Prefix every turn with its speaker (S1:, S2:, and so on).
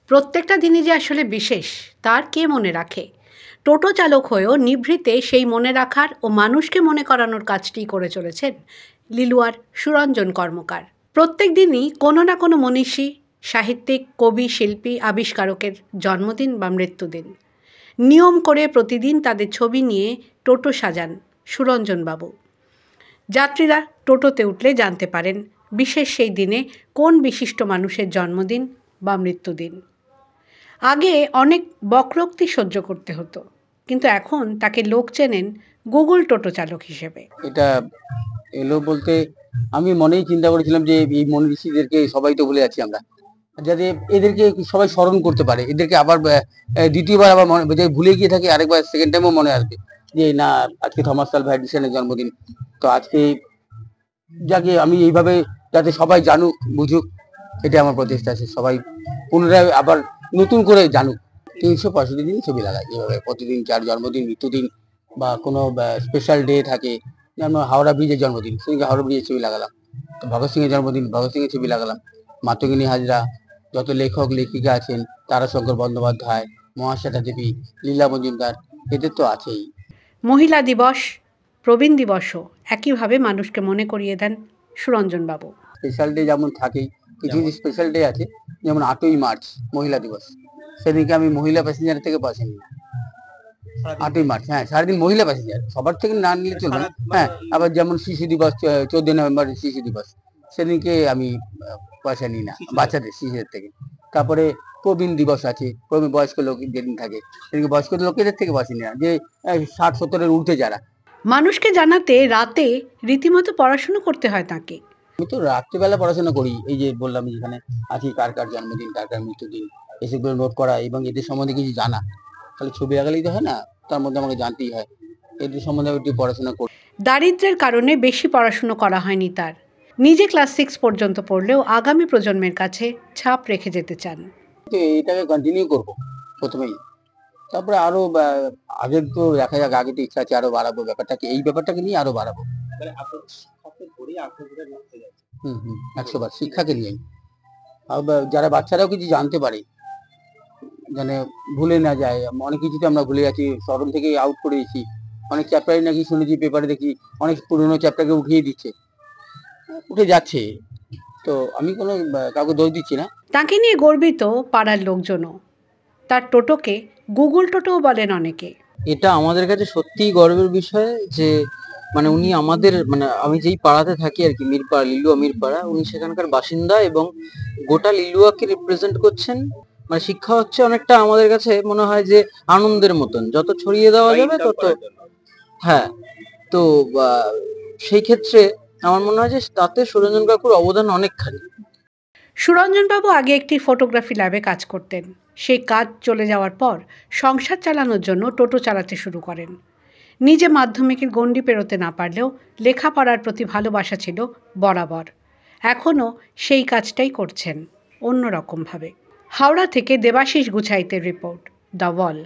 S1: প্রত্যেকটা দিনই যে আসলে বিশেষ তার কে মনে রাখে। টোটো চালক হয়েও নিভৃতে সেই মনে রাখার ও মানুষকে মনে করানোর কাজটিই করে চলেছেন লিলুয়ার সুরঞ্জন কর্মকার। প্রত্যেক দিনই কোনো না কোনো মনীষী, সাহিত্যিক, কবি, শিল্পী, আবিষ্কারকের জন্মদিন বা মৃত্যুদিন। নিয়ম করে প্রতিদিন তাদের ছবি নিয়ে টোটো সাজান সুরঞ্জনবাবু। যাত্রীরা টোটোতে উঠলে জানতে পারেন বিশেষ সেই দিনে কোন বিশিষ্ট মানুষের জন্মদিন বা মৃত্যুদিন। আগে অনেক বক্রোক্তি সহ্য করতে হতো, কিন্তু এখন তাকে লোক চেনেন গুগল টোটো চালক হিসেবে।
S2: এটা এলো বলতে আমি মনেই চিন্তা করেছিলাম যে এই মনীষীদেরকে সবাই তো ভুলে যাচ্ছি আমরা, যাতে এদেরকে সবাই স্মরণ করতে পারে, এদেরকে আবার দ্বিতীয়বার আবার মনে যদি ভুলে গিয়ে থাকে আরেকবার সেকেন্ড টাইমও মনে আসবে যে না আজকে থমাস আলভা এডিসনের জন্মদিন। তো আজকে যাকে আমি এইভাবে যাতে সবাই জানুক বুঝুক, এটা আমার প্রচেষ্টা আছে, সবাই পুনরায় আবার নতুন করে জানুক। 365 দিন ছবি লাগাই এভাবে, প্রতিদিন যার জন্মদিন, মৃত্যুদিন বা কোনো স্পেশাল ডে থাকে, যেমন হাওড়া ব্রিজের জন্মদিন, সেদিনকে হাওড়া ব্রিজের ছবি লাগালাম। ভগৎ সিং এর জন্মদিন, ভগৎ সিং এর ছবি লাগালাম। মাতঙ্গিনী হাজরা, যত লেখক লেখিকা আছেন, তারাশঙ্কর বন্দ্যোপাধ্যায়, মহাশ্বেতা দেবী, লীলা মজুমদার, এদের তো আছেই।
S1: মহিলা দিবস, প্রবীণ দিবসও একইভাবে মানুষকে মনে করিয়ে দেন সুরঞ্জনবাবু।
S2: স্পেশাল ডে যেমন থাকেই, কিছু কিছু স্পেশাল ডে আছে, যেমন 8ই মার্চ মহিলা দিবস, সেদিনকে আমি মহিলা প্যাসেঞ্জার থেকে পয়সা নিই। 8ই মার্চ, হ্যাঁ, সারাদিন মহিলা প্যাসেঞ্জার, সবার থেকে না নিলে চলবে না। হ্যাঁ, আবার যেমন শিশু দিবস, 14 নভেম্বর শিশু দিবস, সেদিনকে আমি পয়সা নিই না বাচ্চাদের, শিশুদের থেকে। তারপরে প্রবীণ দিবস আছে, প্রবীণ বয়স্ক লোক যেদিন থাকে সেদিনকে বয়স্ক লোকেদের থেকে পয়সা নিই না, যে 60-70-এর ঊর্ধ্বে যারা।
S1: মানুষকে জানাতে রাতে রীতিমতো পড়াশুনো করতে হয় তাকে।
S2: আমি তো রাত্রিবেলা পড়াশোনা করি, এই যে বললাম যেখানে আজকে কার কার জন্মদিন, কার কার মৃত্যুদিন, এসবগুলো নোট করা এবং এদের সম্বন্ধে কিছু জানা। খালি ছবি আঁকালেই তো হয় না, তার মধ্যে আমাকে জানতেই হয়, এদের সম্বন্ধে একটু পড়াশোনা করি।
S1: দারিদ্র্যের কারণে বেশি পড়াশুনো করা হয়নি তার। নিজে ক্লাস 6 পর্যন্ত পড়লেও আগামী প্রজন্মের কাছে ছাপ রেখে যেতে চান।
S2: তো এটাকে কন্টিনিউ করবো প্রথমেই, তারপরে আরো আগে তো দেখা যাক, আগে তো ইচ্ছা আছে আরো বাড়াবো ব্যাপারটাকে, এই ব্যাপারটাকে নিয়ে আরো বাড়াবো। 100 বার শিক্ষাকে নিয়েই, যারা বাচ্চারাও কিছু জানতে পারে, মানে ভুলে না যায়। অনেক কিছু তো আমরা ভুলে যাচ্ছি, স্মরণ থেকে আউট করে দিচ্ছি। অনেক চ্যাপ্টারই নাকি শুনেছি, পেপারে দেখি অনেক পুরোনো চ্যাপ্টারকে উঠিয়ে দিচ্ছে, উঠে যাচ্ছে। তো আমি কোনো কাউকে দোষ দিচ্ছি না।
S1: তাকে নিয়ে গর্বিত পাড়ার লোকজনও। তার টোটোকে গুগল টোটোও বলেন অনেকে।
S3: এটা আমাদের কাছে সত্যিই গর্বের বিষয় যে মানে উনি আমাদের, মানে আমি যেই পাড়াতে থাকি আর কি, মিরপাড়া, লিলুয়া মিরপাড়া, উনি সেখানকার বাসিন্দা এবং গোটা লিলুয়াকে রিপ্রেজেন্ট করছেন। মানে শিক্ষা হচ্ছে অনেকটা আমাদের কাছে মনে হয় যে আনন্দের মতন, যত ছড়িয়ে দেওয়া যাবে তত। হ্যাঁ, তো সেই ক্ষেত্রে আমার মনে হয় যে তাতে সুরঞ্জন কাকুর অবদান অনেকখানি।
S1: সুরঞ্জনবাবু আগে একটি ফটোগ্রাফি ল্যাবে কাজ করতেন। সেই কাজ চলে যাওয়ার পর সংসার চালানোর জন্য টোটো চালাতে শুরু করেন। নিজে মাধ্যমিকের গণ্ডি পেরোতে না পারলেও লেখাপড়ার প্রতি ভালোবাসা ছিল বরাবর। এখনও সেই কাজটাই করছেন অন্যরকমভাবে। হাওড়া থেকে দেবাশিস গুছাইতের রিপোর্ট, দ্য ওয়াল।